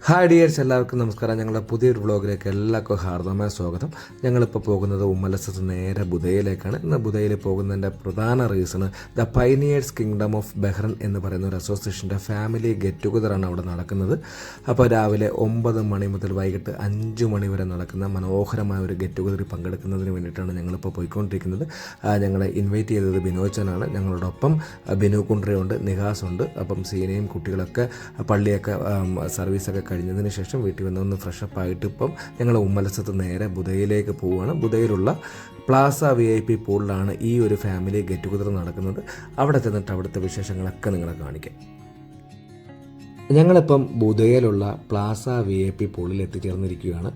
Hi dears, എല്ലാവർക്കും നമസ്കാരം. ഞങ്ങളുടെ പുതിയൊരു വ്ളോഗിലേക്ക് എല്ലാവർക്കും ഹാർദമായ സ്വാഗതം. ഞങ്ങളിപ്പോൾ പോകുന്നത് ഉമ്മലസത്ത് നേരെ ബുദയിലേക്കാണ്. ഇന്ന് ബുദയിൽ പോകുന്നതിൻ്റെ പ്രധാന reason the pioneers kingdom of Bahrain എന്ന് പറയുന്ന ഒരു അസോസിയേഷൻ്റെ ഫാമിലി ഗെറ്റ് ടുഗദറാണ് അവിടെ നടക്കുന്നത്. അപ്പോൾ രാവിലെ 9 മണി മുതൽ വൈകിട്ട് 5 മണി വരെ നടക്കുന്ന മനോഹരമായ ഒരു ഗെറ്റ് ടുഗദറിൽ പങ്കെടുക്കുന്നതിന് വേണ്ടിയിട്ടാണ് ഞങ്ങളിപ്പോൾ പോയിക്കൊണ്ടിരിക്കുന്നത്. ഞങ്ങളെ ഇൻവൈറ്റ് ചെയ്തത് ബിനോച്ചനാണ്. ഞങ്ങളോടൊപ്പം ബിനു കുണ്ട്രയുണ്ട്, നിഹാസുണ്ട്. അപ്പം സീനയും കുട്ടികളൊക്കെ പള്ളിയൊക്കെ സർവീസൊക്കെ കഴിഞ്ഞതിന് ശേഷം വീട്ടിൽ വന്നൊന്ന് ഫ്രഷപ്പ് ആയിട്ട് ഇപ്പം ഞങ്ങൾ ഉമ്മലസത്ത് നേരെ ബുദയിലേക്ക് പോവുകയാണ്. ബുദയിലുള്ള പ്ലാസ VIP പൂളിലാണ് ഈ ഒരു ഫാമിലി ഗെറ്റ് ടുഗദർ നടക്കുന്നത്. അവിടെ ചെന്നിട്ട് അവിടുത്തെ വിശേഷങ്ങളൊക്കെ നിങ്ങളെ കാണിക്കാം. ഞങ്ങളിപ്പം ബുദയിലുള്ള പ്ലാസ VIP പൂളിൽ എത്തിച്ചേർന്നിരിക്കുകയാണ്.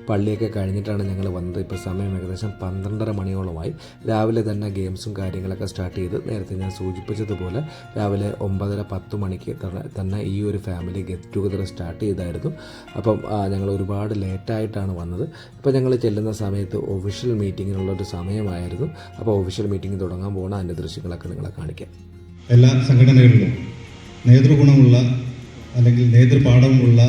പള്ളിയൊക്കെ കഴിഞ്ഞിട്ടാണ് ഞങ്ങൾ വന്നത്. ഇപ്പോൾ സമയം ഏകദേശം 12:30 മണിയോളമായി. രാവിലെ തന്നെ ഗെയിംസും കാര്യങ്ങളൊക്കെ സ്റ്റാർട്ട് ചെയ്ത് നേരത്തെ ഞാൻ സൂചിപ്പിച്ചതുപോലെ രാവിലെ 9:10 മണിക്ക് തന്നെ ഈ ഒരു ഫാമിലി ഗെറ്റ് ടുഗദർ സ്റ്റാർട്ട് ചെയ്തായിരുന്നു. അപ്പം ഞങ്ങൾ ഒരുപാട് ലേറ്റായിട്ടാണ് വന്നത്. അപ്പോൾ ഞങ്ങൾ ചെല്ലുന്ന സമയത്ത് ഒഫീഷ്യൽ മീറ്റിങ്ങിനുള്ളൊരു സമയമായിരുന്നു. അപ്പോൾ ഒഫീഷ്യൽ മീറ്റിംഗ് തുടങ്ങാൻ പോകണം. അതിൻ്റെ ദൃശ്യങ്ങളൊക്കെ നിങ്ങളെ കാണിക്കാം. എല്ലാ സംഘടനകളിലും നേതൃഗുണമുള്ള അല്ലെങ്കിൽ നേതൃപാഠമുള്ള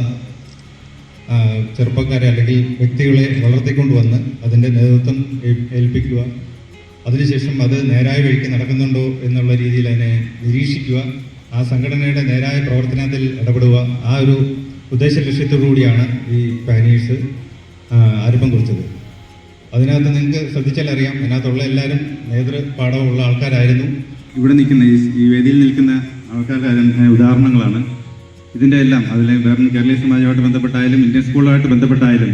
ചെറുപ്പക്കാരെ അല്ലെങ്കിൽ വ്യക്തികളെ വളർത്തിക്കൊണ്ടുവന്ന് അതിൻ്റെ നേതൃത്വം ഏൽപ്പിക്കുക, അതിനുശേഷം അത് നേരായ വഴിക്ക് നടക്കുന്നുണ്ടോ എന്നുള്ള രീതിയിൽ അതിനെ നിരീക്ഷിക്കുക, ആ സംഘടനയുടെ നേരായ പ്രവർത്തനത്തിൽ ഇടപെടുക, ആ ഒരു ഉദ്ദേശ ലക്ഷ്യത്തോടുകൂടിയാണ് ഈ പാനീഴ്സ് ആരംഭം കുറിച്ചത്. അതിനകത്ത് നിങ്ങൾക്ക് ശ്രദ്ധിച്ചാൽ അറിയാം, അതിനകത്തുള്ള എല്ലാവരും നേതൃപാഠമുള്ള ആൾക്കാരായിരുന്നു. ഇവിടെ നിൽക്കുന്ന ഈ വേദിയിൽ നിൽക്കുന്ന ആൾക്കാരുടെ ഉദാഹരണങ്ങളാണ്. ഇതിൻ്റെ എല്ലാം അതിൽ കേരളീയ സമാജവുമായിട്ട് ബന്ധപ്പെട്ടായാലും ഇന്ത്യൻ സ്കൂളുമായിട്ട് ബന്ധപ്പെട്ടായാലും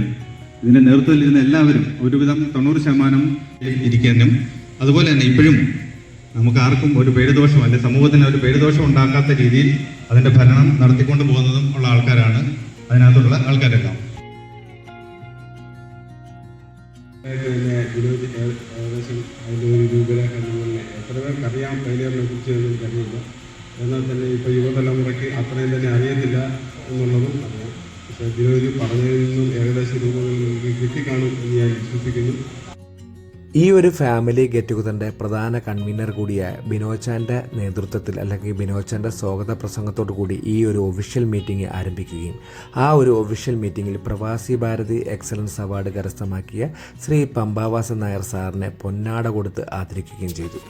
ഇതിൻ്റെ നേതൃത്വത്തിലിരുന്ന എല്ലാവരും ഒരുവിധം 90% ഇരിക്കാനും അതുപോലെ തന്നെ ഇപ്പോഴും നമുക്ക് ആർക്കും ഒരു പേരുദോഷം അല്ലെങ്കിൽ സമൂഹത്തിന് ഒരു പേരുദോഷം ഉണ്ടാക്കാത്ത രീതിയിൽ അതിൻ്റെ ഭരണം നടത്തിക്കൊണ്ട് പോകുന്നതും ഉള്ള ആൾക്കാരാണ് അതിനകത്തുള്ള ആൾക്കാരെല്ലാം. ഏകദേശം അതിൻ്റെ ഒരു രൂപരേഖകളിൽ എത്ര പേർക്കറിയാം ഫെയിലിയറിനെ കുറിച്ച് എനിക്കറിയില്ല. എന്നാൽ തന്നെ ഇപ്പോൾ യുവതലമുറയ്ക്ക് അത്രയും തന്നെ അറിയത്തില്ല എന്നുള്ളതും അറിയാം. പക്ഷേ ഇതിലൊരു പറഞ്ഞതിൽ നിന്നും ഏകദേശം രൂപങ്ങളിൽ കിട്ടിക്കാണും എന്ന് ഞാൻ വിശ്വസിക്കുന്നു. ഈ ഒരു ഫാമിലി ഗെറ്റ് ടുഗദറിൻ്റെ പ്രധാന കൺവീനർ കൂടിയായ ബിനോച്ചാൻ്റെ നേതൃത്വത്തിൽ അല്ലെങ്കിൽ ബിനോച്ചാൻ്റെ സ്വാഗത പ്രസംഗത്തോടു കൂടി ഈ ഒരു ഒഫീഷ്യൽ മീറ്റിംഗ് ആരംഭിക്കുകയും ആ ഒരു ഒഫീഷ്യൽ മീറ്റിങ്ങിൽ പ്രവാസി ഭാരതി എക്സലൻസ് അവാർഡ് കരസ്ഥമാക്കിയ ശ്രീ പമ്പാവാസൻ നായർ സാറിനെ പൊന്നാട കൊടുത്ത് ആദരിക്കുകയും ചെയ്തു.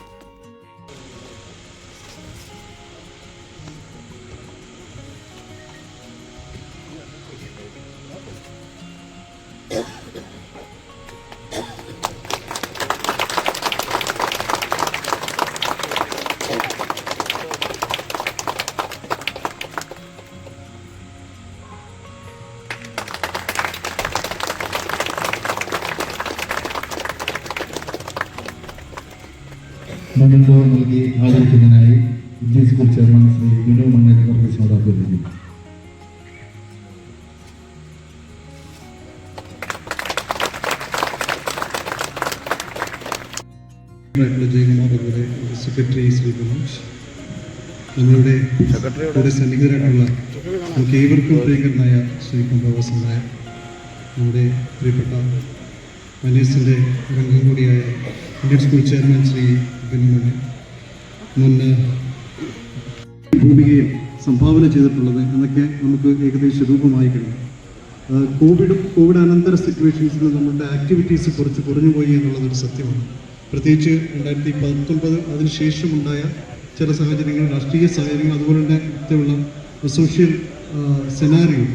മൊമെന്റോ നൽകി ആദരിക്കുന്നതിനായി Indian school chairman Shri Binu Manneri വർഗീസിനോട് അഭ്യർത്ഥിക്കുന്നു. ജയകുമാർ അതുപോലെ സെക്രട്ടറി ശ്രീ മനോജ്, നമ്മളുടെ കൂടെ സന്നിഹിതരായിട്ടുള്ള നമുക്ക് ഏവർക്കും പ്രിയങ്കരനായ ശ്രീ പമ്പാവാസൻ നായർ, നമ്മുടെ പ്രിയപ്പെട്ട മനീസിൻ്റെ രംഗം കൂടിയായ ഇന്ത്യൻ സ്കൂൾ ചെയർമാൻ ശ്രീ ബിനുമണി, മുൻ ഭൂമികയെ സംഭാവന ചെയ്തിട്ടുള്ളത് എന്നൊക്കെ നമുക്ക് ഏകദേശം രൂപമായി കഴിഞ്ഞു. കോവിഡ് അനന്തര സിറ്റുവേഷൻസിൽ നമ്മളുടെ ആക്ടിവിറ്റീസ് കുറച്ച് കുറഞ്ഞുപോയി എന്നുള്ളതൊരു സത്യമാണ്. പ്രത്യേകിച്ച് 2019 അതിനുശേഷമുണ്ടായ ചില സാഹചര്യങ്ങൾ, രാഷ്ട്രീയ സാഹചര്യങ്ങൾ, അതുപോലെ തന്നെ ഇത്തരമുള്ള സോഷ്യൽ സെനാറിയോ,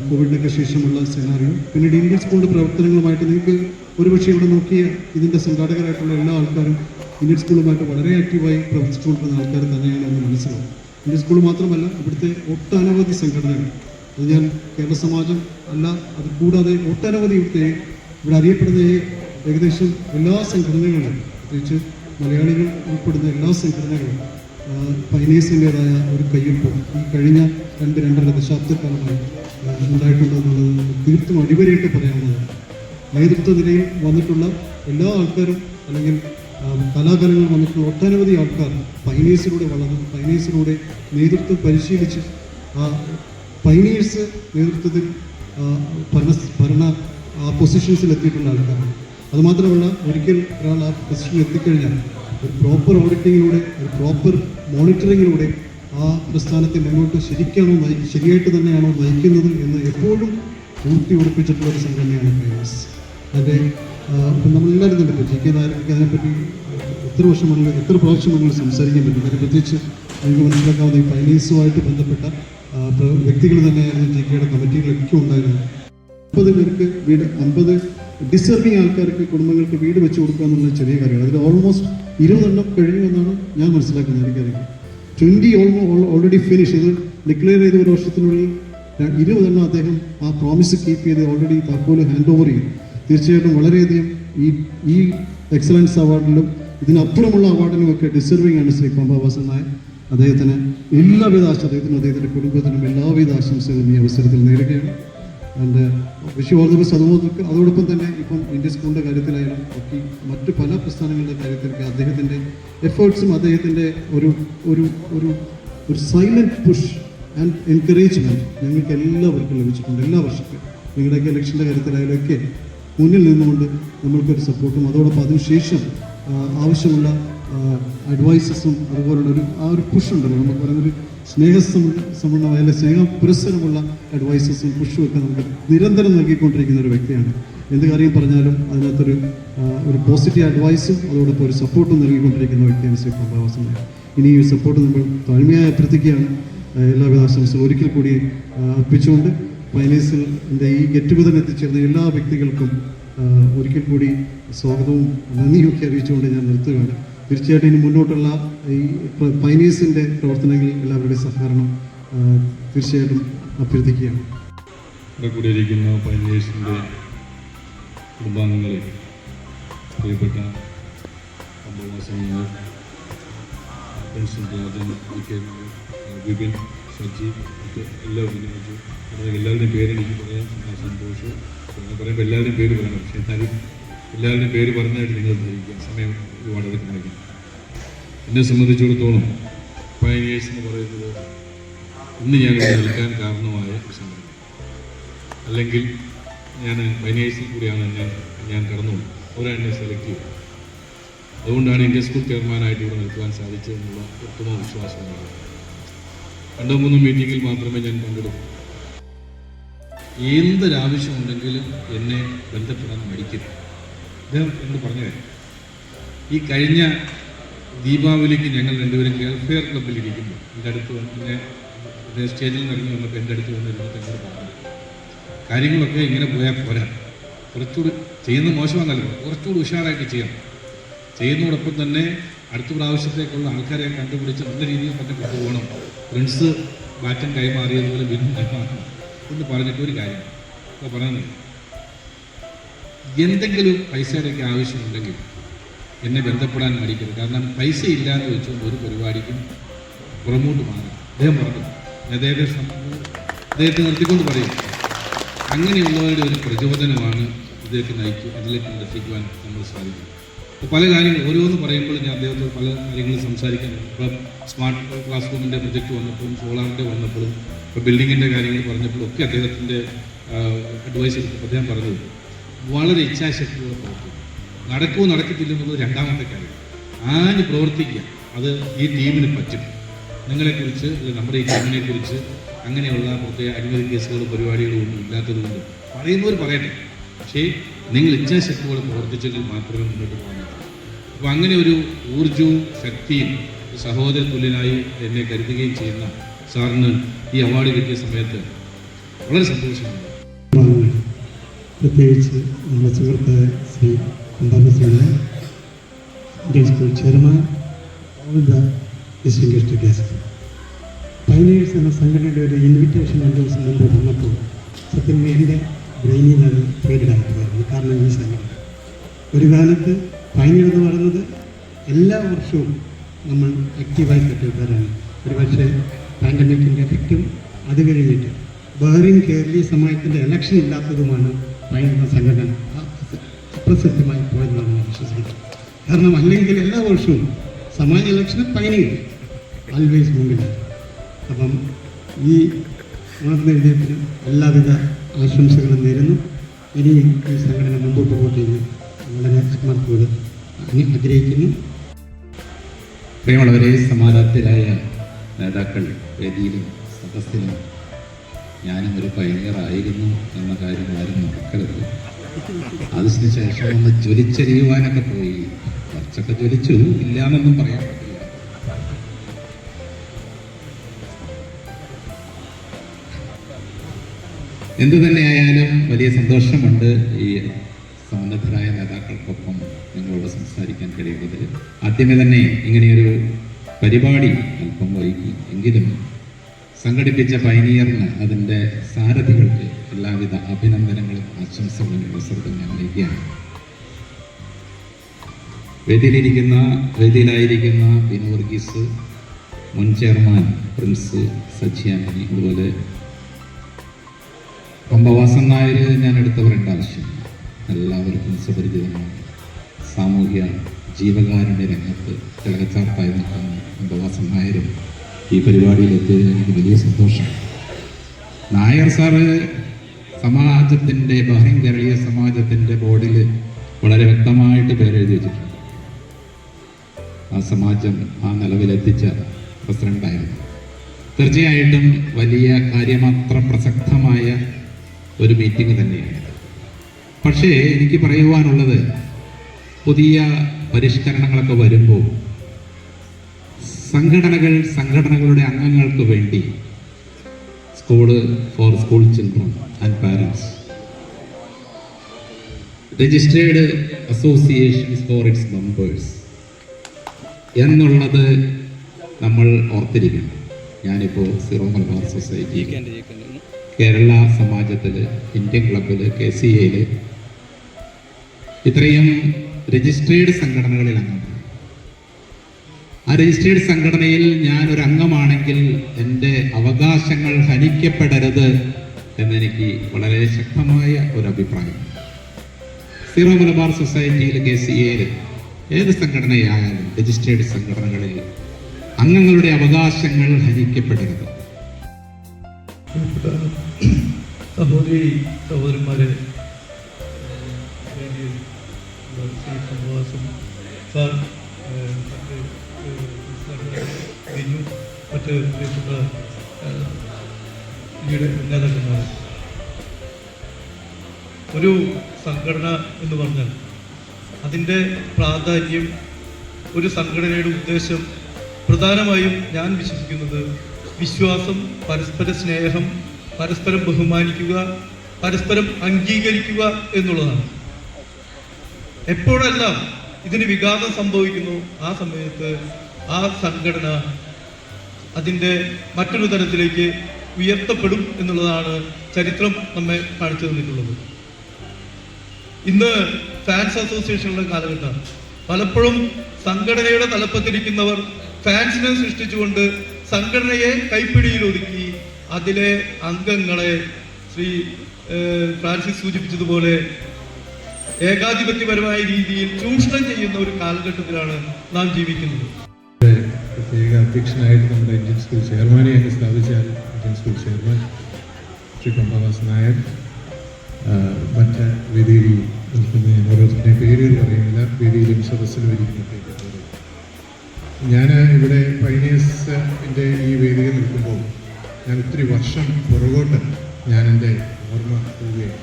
കോവിഡിനൊക്കെ ശേഷമുള്ള സെനാറിയോ, പിന്നീട് ഇന്ത്യൻ സ്കൂളിൻ്റെ പ്രവർത്തനങ്ങളുമായിട്ട് നിങ്ങൾക്ക് ഒരുപക്ഷെ ഇവിടെ നോക്കിയ ഇതിൻ്റെ സംഘാടകരായിട്ടുള്ള എല്ലാ ആൾക്കാരും ഇന്ത്യൻ സ്കൂളുമായിട്ട് വളരെ ആക്റ്റീവായി പ്രവർത്തിച്ചുകൊണ്ടിരുന്ന ആൾക്കാർ തന്നെയാണ് എന്ന് മനസ്സിലാവും. ഇന്ത്യൻ സ്കൂൾ മാത്രമല്ല, ഇവിടുത്തെ ഒട്ടനവധി സംഘടനകൾ, അത് ഞാൻ കേരള സമാജം അല്ല, അത് കൂടാതെ ഒട്ടനവധി ഇവിടെ അറിയപ്പെടുന്ന ഏകദേശം എല്ലാ സംഘടനകളും, പ്രത്യേകിച്ച് മലയാളികൾ ഉൾപ്പെടുന്ന എല്ലാ സംഘടനകളും പൈനീഴ്സിൻ്റെതായ ഒരു കയ്യൊപ്പ് ഈ കഴിഞ്ഞ 2-2.5 ദശാബ്ദക്കാലമായി ഉണ്ടായിട്ടുണ്ടെന്നുള്ളത് തീർത്തും അടിവരയിട്ട് പറയാവുന്നതാണ്. നേതൃത്വ നിലയിൽ വന്നിട്ടുള്ള എല്ലാ ആൾക്കാരും അല്ലെങ്കിൽ കലാകാരങ്ങൾ വന്നിട്ടുള്ള ഒട്ടനവധി ആൾക്കാർ പൈനീഴ്സിലൂടെ വളർന്നു, പൈനീഴ്സിലൂടെ നേതൃത്വം പരിശീലിച്ച് പൈനീഴ്സ് നേതൃത്വത്തിൽ ഭരണ പൊസിഷൻസിൽ എത്തിയിട്ടുള്ള ആൾക്കാരാണ്. അതുമാത്രമല്ല, ഒരിക്കൽ ഒരാൾ ആ പൊസിഷനിൽ എത്തിക്കഴിഞ്ഞാൽ ഒരു പ്രോപ്പർ ഓഡിറ്റിങ്ങിലൂടെ, ഒരു പ്രോപ്പർ മോണിറ്ററിങ്ങിലൂടെ ആ പ്രസ്ഥാനത്തെ മുന്നോട്ട് ശരിയായിട്ട് തന്നെയാണോ നയിക്കുന്നത് എന്ന് എപ്പോഴും ഊട്ടി ഉറപ്പിച്ചിട്ടുള്ള ഒരു സംഘടനയാണ് പൈനീഴ്സ്. അതിൻ്റെ ഇപ്പം നമ്മളെല്ലാവരും തന്നെ പറ്റി ജി.കെ. നായർക്ക് അതിനെപ്പറ്റി എത്ര പ്രാവശ്യം നമ്മൾ സംസാരിക്കാൻ പറ്റും. കാര്യം പ്രത്യേകിച്ച് നിങ്ങൾക്ക് മനസ്സിലാക്കാവുന്ന ഈ പൈനീഴ്സുമായിട്ട് ബന്ധപ്പെട്ട വ്യക്തികൾ തന്നെയായിരുന്നു ജി.കെയുടെ കമ്മിറ്റികളൊക്കെ ഉണ്ടായിരുന്നത്. 50 പേർക്ക് വീട്, 50 ഡിസർവിങ് ആൾക്കാർക്ക് കുടുംബങ്ങൾക്ക് വീട് വെച്ച് കൊടുക്കുക എന്നുള്ള ചെറിയ കാര്യമാണ്. അതിൽ ഓൾമോസ്റ്റ് 20 കഴിഞ്ഞു എന്നാണ് ഞാൻ മനസ്സിലാക്കുന്നത്. എനിക്കറിയാം 20 ഓൾറെഡി ഫിനിഷ്. ഇത് ഡിക്ലെയർ ചെയ്ത ഒരു വർഷത്തിനുള്ളിൽ 20 അദ്ദേഹം ആ പ്രോമിസ് കീപ്പ് ചെയ്ത് ഓൾറെഡി താക്കോല് ഹാൻഡ് ഓവർ ചെയ്തു. തീർച്ചയായിട്ടും വളരെയധികം ഈ എക്സലൻസ് അവാർഡിലും ഇതിനപ്പുറമുള്ള അവാർഡിനുമൊക്കെ ഡിസർവിംഗ് ആണ് ശ്രീ പമ്പ വാസൻ നായർ. അദ്ദേഹത്തിന് എല്ലാവിധ അദ്ദേഹത്തിൻ്റെ കുടുംബത്തിനും എല്ലാവിധ ആശംസകളും ഈ അവസരത്തിൽ നേടുകയാണ്. And Vishu all the best. അതോടൊപ്പം തന്നെ ഇപ്പം ഇന്ത്യൻ സ്കൂളിൻ്റെ കാര്യത്തിലായാലും ഒക്കെ മറ്റു പല പ്രസ്ഥാനങ്ങളുടെ കാര്യത്തിലൊക്കെ അദ്ദേഹത്തിൻ്റെ എഫേർട്സും അദ്ദേഹത്തിൻ്റെ ഒരു സൈലൻറ്റ് പുഷ് ആൻഡ് എൻകറേജ്മെൻറ്റ് ഞങ്ങൾക്ക് എല്ലാവർക്കും ലഭിച്ചിട്ടുണ്ട്. എല്ലാ വർഷവും നിങ്ങളുടെയൊക്കെ ഇലക്ഷൻ്റെ കാര്യത്തിലായാലും ഒക്കെ മുന്നിൽ നിന്നുകൊണ്ട് നമ്മൾക്കൊരു സപ്പോർട്ടും അതോടൊപ്പം അതിനുശേഷം ആവശ്യമുള്ള അഡ്വൈസസും അതുപോലുള്ള ഒരു പുഷ് ഉണ്ടല്ലോ, നമുക്ക് പറയുന്നൊരു സ്നേഹസമ്പന്നമായ സ്നേഹ പുരസ്സരമുള്ള അഡ്വൈസസും പുഷും ഒക്കെ നമുക്ക് നിരന്തരം നൽകിക്കൊണ്ടിരിക്കുന്ന ഒരു വ്യക്തിയാണ്. എന്ത് കാര്യം പറഞ്ഞാലും അതിനകത്തൊരു പോസിറ്റീവ് അഡ്വൈസും അതോടൊപ്പം ഒരു സപ്പോർട്ടും നൽകിക്കൊണ്ടിരിക്കുന്ന വ്യക്തിയാണ് ശ്രീ പമ്പ വാസൻ നായർ. ഇനി ഈ സപ്പോർട്ട് നമ്മൾ താഴ്മയായി അഭ്യർത്ഥിക്കുകയാണ്. എല്ലാവിധ ആശംസകളും ഒരിക്കൽ കൂടി അർപ്പിച്ചുകൊണ്ട് പൈനീഴ്സിൻ്റെ ഈ ഗെറ്റ് ടുഗദറിന് എത്തിച്ചേർന്ന എല്ലാ വ്യക്തികൾക്കും ഒരിക്കൽ കൂടി സ്വാഗതവും നന്ദിയൊക്കെ അറിയിച്ചുകൊണ്ട് ഞാൻ നിർത്തുകയാണ്. തീർച്ചയായിട്ടും ഇനി മുന്നോട്ടുള്ള ഈ പൈനീഴ്സിൻ്റെ പ്രവർത്തനങ്ങളിൽ എല്ലാവരുടെയും സഹകരണം തീർച്ചയായിട്ടും അഭ്യർത്ഥിക്കുകയാണ്. ഇവിടെ കൂടിയിരിക്കുന്ന പൈനീഴ്സിൻ്റെ കുടുംബാംഗങ്ങളെ, പ്രിയപ്പെട്ട അബ്ബാസ് നായർ, രാജൻ, വിപിൻ, സജി, എല്ലാവരുടെയും പേരെനിക്ക് പറയാൻ സന്തോഷം. പറയുമ്പോൾ എല്ലാവരുടെയും പേര് പറയണം, പക്ഷേ എന്നാലും എല്ലാവരുടെയും പേര് പറഞ്ഞായിട്ട് നിങ്ങൾ ധരിക്കുക. സമയം ഒരുപാട് കാണിക്കും. എന്നെ സംബന്ധിച്ചിടത്തോളം പൈനീഴ്സ് എന്ന് പറയുന്നത് ഇന്ന് ഞാൻ നിൽക്കാൻ കാരണമായ സംഘടന, അല്ലെങ്കിൽ ഞാൻ പൈനീഴ്സിൽ കൂടിയാണ് ഞാൻ കടന്നുപോകുന്നത്. അവരെന്നെ സെലക്ട് ചെയ്തു. അതുകൊണ്ടാണ് ഇന്ത്യൻ സ്കൂൾ ചെയർമാനായിട്ട് ഇവിടെ നിൽക്കുവാൻ സാധിച്ചതെന്നുള്ള ഉത്തമ വിശ്വാസമാണ്. 2-3 മീറ്റിങ്ങിൽ മാത്രമേ ഞാൻ പങ്കെടുക്കൂ. എന്തൊരാവശ്യമുണ്ടെങ്കിലും എന്നെ ബന്ധപ്പെടാൻ മടിക്കരുത്. അദ്ദേഹം എന്നോട് പറഞ്ഞു തരാം. ഈ കഴിഞ്ഞ ദീപാവലിക്ക് ഞങ്ങൾ രണ്ടുപേരും വെൽഫെയർ ക്ലബ്ബിൽ ഇരിക്കുമ്പോൾ എൻ്റെ അടുത്ത് വന്ന് സ്റ്റേജിൽ നിന്ന് വന്നപ്പോൾ എൻ്റെ അടുത്ത് വന്നിരുന്നിട്ട് എന്നോട് പറഞ്ഞു, കാര്യങ്ങളൊക്കെ ഇങ്ങനെ പോയാൽ പോരാ, കുറച്ചുകൂടി ചെയ്യുന്നത് മോശമാണല്ലോ, കുറച്ചുകൂടി ഉഷാറായിട്ട് ചെയ്യണം. ചെയ്യുന്നതോടൊപ്പം തന്നെ അടുത്ത പ്രാവശ്യത്തേക്കുള്ള ആൾക്കാരെ കണ്ടുപിടിച്ച് നല്ല രീതിയിൽ തന്നെ കൊണ്ടുപോകണം. ഫ്രണ്ട്സ് ബാറ്റൻ കൈമാറിയതുപോലെ വീണ്ടും കൈമാറണം എന്ന് പറഞ്ഞിട്ട് ഒരു കാര്യം ഇപ്പോൾ പറയുന്നത്, എന്തെങ്കിലും പൈസയുടെയൊക്കെ ആവശ്യമുണ്ടെങ്കിൽ എന്നെ ബന്ധപ്പെടാൻ മടിക്കരുത്. കാരണം പൈസ ഇല്ലാന്ന് വെച്ചുകൊണ്ട് ഒരു പരിപാടിക്കും പുറമോട്ട് മാറാം. അദ്ദേഹം പറഞ്ഞു, അദ്ദേഹത്തെ നിർത്തിക്കൊണ്ട് പറയും. അങ്ങനെയുള്ളവരുടെ ഒരു പ്രചോദനമാണ് ഇതിലേക്ക് അതിലേക്ക് എത്തിക്കുവാൻ നമ്മൾ സാധിക്കും. അപ്പോൾ പല കാര്യങ്ങൾ ഓരോന്ന് പറയുമ്പോൾ ഞാൻ അദ്ദേഹത്തോട് പല കാര്യങ്ങളും സംസാരിക്കാനുണ്ട്. ഇപ്പം സ്മാർട്ട് ക്ലാസ് റൂമിൻ്റെ പ്രൊജക്റ്റ് വന്നപ്പോഴും സോളാറിൻ്റെ വന്നപ്പോഴും ഇപ്പോൾ ബിൽഡിങ്ങിൻ്റെ കാര്യങ്ങൾ പറഞ്ഞപ്പോഴും ഒക്കെ അദ്ദേഹത്തിൻ്റെ അഡ്വൈസ് എടുത്തപ്പോൾ അദ്ദേഹം പറഞ്ഞത് വളരെ ഇച്ഛാശക്തിയോടെ പ്രവർത്തിക്കും. നടക്കുമോ നടക്കത്തില്ലെന്നുള്ളത് രണ്ടാമത്തെ കാര്യം. ആര് പ്രവർത്തിക്കുക, അത് ഈ ടീമിന് പറ്റും. നിങ്ങളെക്കുറിച്ച് അല്ലെങ്കിൽ നമ്മുടെ ഈ ടീമിനെക്കുറിച്ച് അങ്ങനെയുള്ള പ്രത്യേക അഴിമതി കേസുകളും പരിപാടികളും ഒന്നും ഇല്ലാത്തതുകൊണ്ട് പറയുന്നവർ പറയട്ടെ, പക്ഷേ നിങ്ങൾ ഇച്ഛാശക്തിയോടെ പ്രവർത്തിച്ചെങ്കിൽ മാത്രമേ മുന്നോട്ട് പോകാൻ പറ്റൂ. അപ്പോൾ അങ്ങനെ ഒരു ഊർജവും ശക്തിയും സഹോദര തുല്യനായി എന്നെ കരുതുകയും ചെയ്യുന്ന സാറിന് ഈ അവാർഡ് കിട്ടിയ സമയത്ത് വളരെ സന്തോഷമുണ്ട്. പ്രത്യേകിച്ച് നമ്മുടെ സുഹൃത്ത് Shri ambassador, Indian school chairman, all the distinguished guest. Pioneers എന്ന സംഘടനയുടെ ഒരു ഇൻവിറ്റേഷൻ 2 ദിവസം മുമ്പ് വന്നപ്പോൾ സത്യം എൻ്റെ ബ്രെയിനിൽ നിന്ന് ഫെയിലായിട്ടുണ്ടായിരുന്നു. കാരണം ഈ സംഘടന ഒരു കാലത്ത് പൈനീർ എന്ന് പറയുന്നത് എല്ലാ വർഷവും നമ്മൾ ആക്റ്റീവായി പറ്റിയവരാണ്. ഒരുപക്ഷെ പാൻഡമിക്കിൻ്റെ എഫക്റ്റും അത് കഴിഞ്ഞിട്ട് ബഹ്റിൻ കേരളീയ സമാജത്തിൻ്റെ ഇലക്ഷൻ ഇല്ലാത്തതുമാണ് പൈനീർ സംഘടന അപ്രസക്തമായി പോയതെന്നാണ് ഞാൻ വിശ്വസിക്കുന്നത്. കാരണം അല്ലെങ്കിൽ എല്ലാ വർഷവും സമാജ ഇലക്ഷന് പൈനീർ ആൾവേസ് മുമ്പിലാണ്. അപ്പം ഈ ഉണർന്നെഴുതിയതിന് എല്ലാവിധ ആശംസകളും നേരുന്നു. ഇനിയും ഈ സംഘടന മുമ്പോട്ട് പോട്ടെ എന്ന് വളരെ ആത്മാർത്ഥത്തോടെ ആഗ്രഹിക്കുന്നു. പ്രിയമുള്ളവരെ, സമാധാനത്തിലായ നേതാക്കൾ വേദിയിലും സദസ്സിലും ഞാനും ഒരു പയനിയറായിരുന്നു എന്ന കാര്യം ആരും മറക്കരുത്. അതിനുശേഷം ഒന്ന് ജ്വലിച്ചെറിയുവാനൊക്കെ പോയി, കുറച്ചൊക്കെ ജ്വലിച്ചു, ഇല്ലാന്നൊന്നും പറയാൻ പറ്റില്ല. എന്തു തന്നെയായാലും വലിയ സന്തോഷമുണ്ട് ഈ സന്നദ്ധരായ നേതാക്കൾക്കൊപ്പം നിങ്ങളോട് സംസാരിക്കാൻ കഴിയുന്നത്. ആദ്യമേ തന്നെ ഇങ്ങനെയൊരു പരിപാടി അല്പം വൈകി എങ്കിലും സംഘടിപ്പിച്ച പൈനിയറിന്, അതിൻ്റെ സാരഥികൾക്ക് എല്ലാവിധ അഭിനന്ദനങ്ങളും ആശംസകളും അവസരത്തിൽ ഞാൻ നൽകുകയാണ്. വേദിയിലായിരിക്കുന്ന ബിനു വർഗീസ്, മുൻ ചെയർമാൻ പ്രിൻസ് സച്ചിയാമണി, അതുപോലെ പമ്പവാസൻ നായർ ഞാൻ എടുത്തു പറയേണ്ട ആവശ്യമില്ല, എല്ലാവർക്കും സുപരിചിതമാണ്. സാമൂഹ്യ ജീവകാരുണ്യ രംഗത്ത് തിളക്കച്ചാർത്തായി നിൽക്കുന്ന പമ്പവാസൻ നായരും ഈ പരിപാടിയിലെത്തിയതിൽ എനിക്ക് വലിയ സന്തോഷം. നായർ സാറ് സമാജത്തിൻ്റെ, ബഹ്റിൻ കേരളീയ സമാജത്തിൻ്റെ ബോർഡിൽ വളരെ വ്യക്തമായിട്ട് പേരെഴുതി വെച്ചിട്ടുണ്ട്. ആ സമാജം ആ നിലവിലെത്തിച്ച പ്രസിഡൻ്റായിരുന്നു. തീർച്ചയായിട്ടും വലിയ കാര്യമാത്ര പ്രസക്തമായ ഒരു മീറ്റിംഗ് തന്നെയാണ്. പക്ഷേ എനിക്ക് പറയുവാനുള്ളത്, പുതിയ പരിഷ്കരണങ്ങളൊക്കെ വരുമ്പോൾ സംഘടനകളുടെ അംഗങ്ങൾക്ക് വേണ്ടി school for school children and parents, registered associations for its members എന്നുള്ളത് നമ്മൾ ഓർത്തിരിക്കണം. ഞാനിപ്പോൾ സീറോ മലബാർ സൊസൈറ്റി, കേരള സമാജത്തിൽ, ഇന്ത്യൻ ക്ലബിൽ, KCAയിൽ ഇത്രയും രജിസ്ട്രേഡ് സംഘടനകളിൽ അംഗമാണ്. ആ രജിസ്ട്രേഡ് സംഘടനയിൽ ഞാനൊരു അംഗമാണെങ്കിൽ എൻ്റെ അവകാശങ്ങൾ ഹനിക്കപ്പെടരുത് എന്നെനിക്ക് വളരെ ശക്തമായ ഒരു അഭിപ്രായം. സീറോ മലബാർ സൊസൈറ്റിയിൽ, KCAയിൽ, ഏത് സംഘടനയായാലും രജിസ്ട്രേഡ് സംഘടനകളിൽ അംഗങ്ങളുടെ അവകാശങ്ങൾ ഹനിക്കപ്പെടരുത്. സഹോദരന്മാരെ, സാർ, മറ്റ് പ്രിയപ്പെട്ട നേതാക്കന്മാർ, ഒരു സംഘടന എന്ന് പറഞ്ഞാൽ അതിൻ്റെ പ്രാധാന്യം, ഒരു സംഘടനയുടെ ഉദ്ദേശം പ്രധാനമായും ഞാൻ വിശ്വസിക്കുന്നത് വിശ്വാസം, പരസ്പര സ്നേഹം, പരസ്പരം ബഹുമാനിക്കുക, പരസ്പരം അംഗീകരിക്കുക എന്നുള്ളതാണ്. എപ്പോഴെല്ലാം ഇതിന് വിഘാതം സംഭവിക്കുന്നു ആ സമയത്ത് ആ സംഘടന അതിൻ്റെ മറ്റൊരു തലത്തിലേക്ക് ഉയർത്തപ്പെടും എന്നുള്ളതാണ് ചരിത്രം നമ്മെ കാണിച്ചു തന്നിട്ടുള്ളത്. ഇന്ന് ഫാൻസ് അസോസിയേഷനുള്ള കാലഘട്ടം. പലപ്പോഴും സംഘടനയുടെ തലപ്പത്തിരിക്കുന്നവർ ഫാൻസിനെ സൃഷ്ടിച്ചുകൊണ്ട് സംഘടനയെ കൈപ്പിടിയിൽ ഒതുക്കി അതിലെ അംഗങ്ങളെ ശ്രീ ഫ്രാൻസിസ് സൂചിപ്പിച്ചതുപോലെ ഏകാധിപത്യപരമായ രീതിയിൽ ചൂഷണം ചെയ്യുന്ന ഒരു കാലഘട്ടത്തിലാണ് നാം ജീവിക്കുന്നത്. പ്രത്യേക അധ്യക്ഷനായിട്ട് നമ്മുടെ ഇന്ത്യൻ സ്കൂൾ ചെയർമാനെ അങ്ങ് സ്ഥാപിച്ചാൽ Indian school chairman Shri Pampavasan Nair, മറ്റ് വേദിയിൽ നിൽക്കുന്ന ഞാൻ ഓരോരുത്തരുടെ പേരുകൾ പറയുന്നില്ല, വേദിയിലും സദസ്സിലും ഇരിക്കുന്നതിലേക്ക് ഞാൻ ഇവിടെ പൈനിയേഴ്സിൻ്റെ ഈ വേദിയിൽ നിൽക്കുമ്പോൾ ഞാൻ ഒത്തിരി വർഷം പുറകോട്ട് ഞാൻ എൻ്റെ ഓർമ്മ പോവുകയാണ്.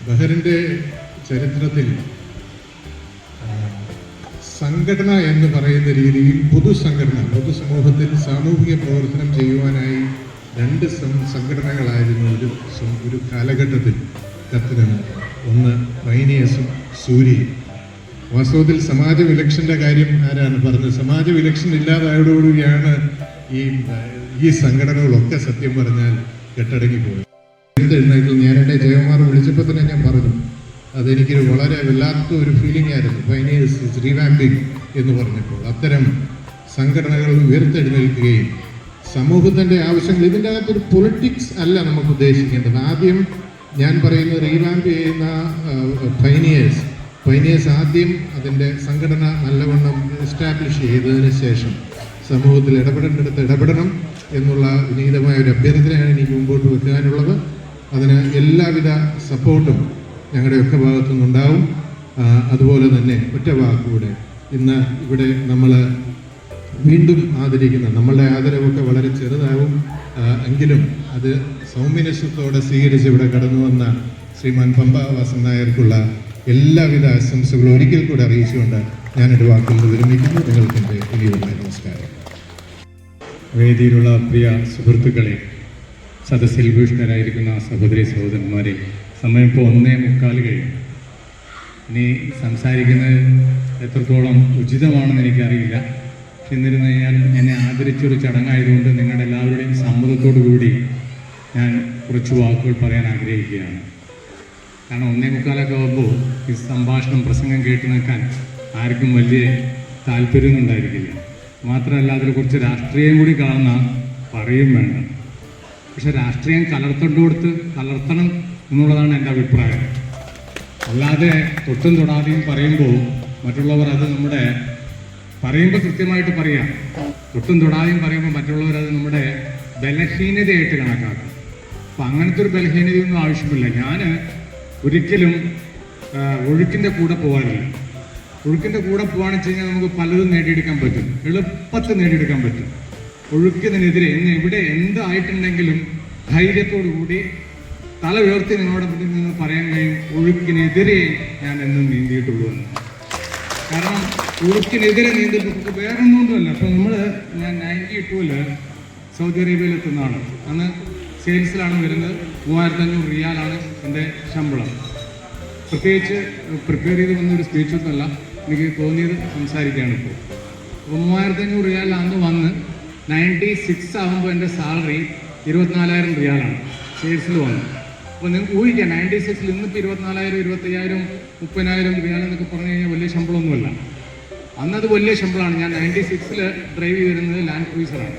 ബഹറിൻ്റെ ചരിത്രത്തിൽ സംഘടന എന്ന് പറയുന്ന രീതിയിൽ പൊതുസമൂഹത്തിൽ സാമൂഹിക പ്രവർത്തനം ചെയ്യുവാനായി രണ്ട് സംഘടനകളായിരുന്നു ഒരു കാലഘട്ടത്തിൽ കത്തിരുന്നത്. ഒന്ന് പൈനിയേഴ്സും സൂര്യയും. വാസ്തവത്തിൽ സമാജ വിലക്ഷൻ്റെ കാര്യം ആരാണ് പറഞ്ഞത്? സമാജ വിലക്ഷൻ ഇല്ലാതായതോടുകൂടിയാണ് ഈ സംഘടനകളൊക്കെ സത്യം പറഞ്ഞാൽ കെട്ടടങ്ങിപ്പോയത്. എഴുന്നേറ്റിൽ ഞാൻ എൻ്റെ ജയകുമാർ വിളിച്ചപ്പോൾ തന്നെ ഞാൻ പറഞ്ഞു, അതെനിക്കൊരു വളരെ വല്ലാത്ത ഒരു ഫീലിംഗ് ആയിരുന്നു. പൈനിയേഴ്സ് റീവാമ്പിംഗ് എന്ന് പറഞ്ഞപ്പോൾ അത്തരം സംഘടനകൾ ഉയർത്തെഴുന്നേൽക്കുകയും സമൂഹത്തിൻ്റെ ആവശ്യങ്ങൾ, ഇതിൻ്റെ അകത്തൊരു പൊളിറ്റിക്സ് അല്ല നമുക്ക് ഉദ്ദേശിക്കേണ്ടത്. ആദ്യം ഞാൻ പറയുന്നത് റീവാമ്പ് ചെയ്യുന്ന പൈനിയേഴ്സ് ആദ്യം അതിൻ്റെ സംഘടന നല്ലവണ്ണം എസ്റ്റാബ്ലിഷ് ചെയ്തതിന് ശേഷം സമൂഹത്തിൽ ഇടപെടേണ്ടിടത്ത് ഇടപെടണം എന്നുള്ള വിനീതമായ ഒരു അഭ്യർത്ഥനയാണ് എനിക്ക് മുമ്പോട്ട് വെക്കാനുള്ളത്. അതിന് എല്ലാവിധ സപ്പോർട്ടും ഞങ്ങളുടെയൊക്കെ ഭാഗത്തു നിന്നുണ്ടാവും. അതുപോലെ തന്നെ ഒറ്റ വാക്കുകൂടെ, ഇന്ന് ഇവിടെ നമ്മൾ വീണ്ടും ആദരിക്കുന്ന, നമ്മളുടെ ആദരവൊക്കെ വളരെ ചെറുതാവും എങ്കിലും അത് സൗമ്യനശത്തോടെ സ്വീകരിച്ച് ഇവിടെ കടന്നു വന്ന ശ്രീമാൻ പമ്പ വാസൻ നായർക്കുള്ള എല്ലാവിധ ആശംസകളും ഒരിക്കൽ കൂടെ അറിയിച്ചുകൊണ്ട് ഞാനൊരു വാക്കിൽ വിരമിക്കുന്നു. നിങ്ങൾക്ക് എൻ്റെ ഇനിയുള്ള നമസ്കാരം. വേദിയിലുള്ള പ്രിയ സുഹൃത്തുക്കളെ, സദസ്സിൽ ഭൂഷണരായിരിക്കുന്ന സഹോദരി സഹോദരന്മാരെ, സമയം ഇപ്പോൾ 1:45 കഴിയും. ഇനി സംസാരിക്കുന്നത് എത്രത്തോളം ഉചിതമാണെന്ന് എനിക്കറിയില്ല. പക്ഷെ എന്നിരുന്നു കഴിഞ്ഞാൽ എന്നെ ആദരിച്ചൊരു ചടങ്ങായതുകൊണ്ട് നിങ്ങളുടെ എല്ലാവരുടെയും സമ്മതത്തോടു കൂടി ഞാൻ കുറച്ച് വാക്കുകൾ പറയാൻ ആഗ്രഹിക്കുകയാണ്. കാരണം 1:45 ആകുമ്പോൾ ഈ സംഭാഷണം പ്രസംഗം കേട്ട് നിൽക്കാൻ ആർക്കും വലിയ താല്പര്യമൊന്നും ഉണ്ടായിരിക്കില്ല. മാത്രമല്ല അതിൽ കുറച്ച് രാഷ്ട്രീയം കൂടി കാണുന്ന പറയും വേണ്ട. പക്ഷെ രാഷ്ട്രീയം കലർത്തണം എന്നുള്ളതാണ് എൻ്റെ അഭിപ്രായം. അല്ലാതെ തൊട്ടും തൊടാതെയും പറയുമ്പോൾ മറ്റുള്ളവർ അത് നമ്മുടെ പറയുമ്പോൾ കൃത്യമായിട്ട് പറയാം. തൊട്ടും തൊടാതെയും പറയുമ്പോൾ മറ്റുള്ളവർ അത് നമ്മുടെ ബലഹീനതയായിട്ട് കണക്കാക്കും. അപ്പം അങ്ങനത്തെ ഒരു ബലഹീനതയൊന്നും ആവശ്യമില്ല. ഞാൻ ഒരിക്കലും ഒഴുക്കിൻ്റെ കൂടെ പോകാറില്ല. ഒഴുക്കിൻ്റെ കൂടെ പോകാന്ന് വെച്ച് കഴിഞ്ഞാൽ നമുക്ക് പലതും നേടിയെടുക്കാൻ പറ്റും, എളുപ്പത്തിൽ നേടിയെടുക്കാൻ പറ്റും. ഒഴുക്കിനെതിരെ ഇന്ന് ഇവിടെ എന്തായിട്ടുണ്ടെങ്കിലും ധൈര്യത്തോടു കൂടി തല ഉയർത്തി നിങ്ങളുടെ മുന്നിൽ നിന്ന് പറയാൻ കഴിയും, ഒഴുക്കിനെതിരെ ഞാൻ എന്നും നീന്തിയിട്ടുള്ളൂ എന്ന്. കാരണം ഒഴുക്കിനെതിരെ നീന്തിട്ട് വേറെ ഒന്നുമല്ല. അപ്പോൾ ഞാൻ 92-ൽ സൗദി അറേബ്യയിൽ എത്തുന്നതാണ്. അന്ന് സെയിൽസിലാണ് വരുന്നത്. 3500 റിയാലാണ് എൻ്റെ ശമ്പളം. പ്രത്യേകിച്ച് പ്രിപ്പയർ ചെയ്ത് വന്നൊരു സ്പീച്ചൊന്നുമല്ല, എനിക്ക് തോന്നിയത് സംസാരിക്കുകയാണ് ഇപ്പോൾ. അപ്പോൾ 3500 റിയാൽ അന്ന് വന്ന് 96 ആകുമ്പോൾ എൻ്റെ സാലറി 24,000 റിയാലാണ് സെയിൽസിൽ വന്നു. അപ്പോൾ നിങ്ങൾക്ക് ഊഹിക്കാം 96-ൽ ഇന്നിപ്പോൾ 24,000, 25,000, 30,000 റിയാൽ എന്നൊക്കെ പറഞ്ഞു കഴിഞ്ഞാൽ വലിയ ശമ്പളമൊന്നുമല്ല. അന്നത് വലിയ ശമ്പളമാണ്. ഞാൻ 96-ൽ ഡ്രൈവ് ചെയ്തിരുന്നത് ലാൻഡ് ക്രൂസറാണ്.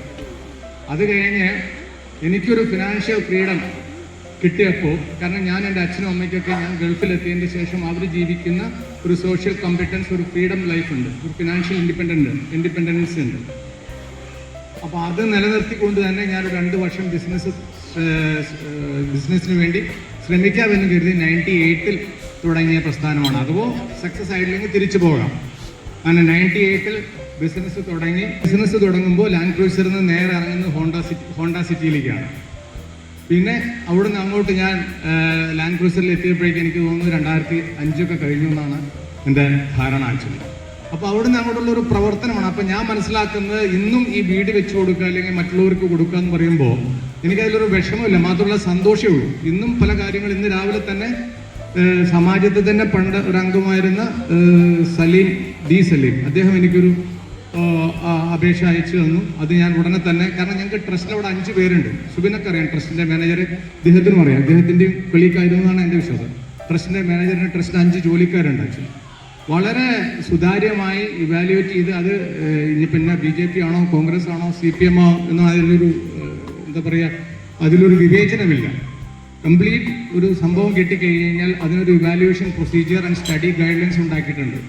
അത് കഴിഞ്ഞ് എനിക്കൊരു ഫിനാൻഷ്യൽ ഫ്രീഡം കിട്ടിയപ്പോൾ, കാരണം ഞാൻ എൻ്റെ അച്ഛനും അമ്മയ്ക്കൊക്കെ ഞാൻ ഗൾഫിലെത്തിയതിൻ്റെ ശേഷം അവർ ജീവിക്കുന്ന ഒരു സോഷ്യൽ കോമ്പറ്റൻസ്, ഒരു ഫ്രീഡം ലൈഫ് ഉണ്ട്, ഒരു ഫിനാൻഷ്യൽ ഇൻഡിപെൻഡൻസ് ഉണ്ട്. അപ്പോൾ അത് നിലനിർത്തിക്കൊണ്ട് തന്നെ ഞാൻ 2 വർഷം ബിസിനസ്സിന് വേണ്ടി ശ്രമിക്കാമെന്ന് കരുതി 98-ൽ തുടങ്ങിയ പ്രസ്ഥാനമാണ്. അതുപോ സക്സസ് ആയില്ലെങ്കിൽ തിരിച്ചു പോകാം. അങ്ങനെ 98-ൽ ബിസിനസ് തുടങ്ങുമ്പോൾ ലാൻഡ് ക്രൂസറിൽ നിന്ന് നേരെ ഇറങ്ങുന്നത് ഹോണ്ട സിറ്റിയിലേക്കാണ്. പിന്നെ അവിടുന്ന് അങ്ങോട്ട് ഞാൻ ലാൻഡ് ക്രൂസറിൽ എത്തിയപ്പോഴേക്കും എനിക്ക് തോന്നുന്നു 2005 കഴിഞ്ഞു എന്നാണ് എൻ്റെ ധാരണ ആക്ച്വലി. അപ്പോൾ അവിടുന്ന് അങ്ങോട്ടുള്ള ഒരു പ്രവർത്തനമാണ്. അപ്പം ഞാൻ മനസ്സിലാക്കുന്നത് ഇന്നും ഈ വീട് വെച്ച് കൊടുക്കുക അല്ലെങ്കിൽ മറ്റുള്ളവർക്ക് കൊടുക്കുക എന്ന് പറയുമ്പോൾ എനിക്കതിലൊരു വിഷമമില്ല, മാത്രമല്ല സന്തോഷമേ ഉള്ളൂ. ഇന്നും പല കാര്യങ്ങൾ, ഇന്ന് രാവിലെ തന്നെ സമാജത്തിൽ തന്നെ പണ്ട് ഒരു അംഗമായിരുന്ന സലീം, അദ്ദേഹം എനിക്കൊരു അപേക്ഷ അയച്ചു തന്നു. അത് ഞാൻ ഉടനെ തന്നെ, കാരണം ഞങ്ങൾക്ക് ട്രസ്റ്റിൽ അവിടെ 5 പേരുണ്ട്. സുബിനൊക്കെ അറിയാം, ട്രസ്റ്റിൻ്റെ മാനേജർ, അദ്ദേഹത്തിനും അറിയാം, അദ്ദേഹത്തിൻ്റെയും കളിക്കായതെന്നാണ് എൻ്റെ വിശ്വാസം. ട്രസ്റ്റിൻ്റെ മാനേജറിന് ട്രസ്റ്റിൽ 5 ജോലിക്കാരുണ്ട് ആക്ച്വലി. വളരെ സുതാര്യമായി ഇവാലുവേറ്റ് ചെയ്ത് അത് ഇനി പിന്നെ BJP ആണോ കോൺഗ്രസ് ആണോ CPM ആണോ എന്നോ അതിലൊരു എന്താ പറയുക, അതിലൊരു വിവേചനമില്ല. കംപ്ലീറ്റ് ഒരു സംഭവം കിട്ടിക്കഴിഞ്ഞാൽ അതിനൊരു evaluation procedure and study guide lines ഉണ്ടാക്കിയിട്ടുണ്ട്.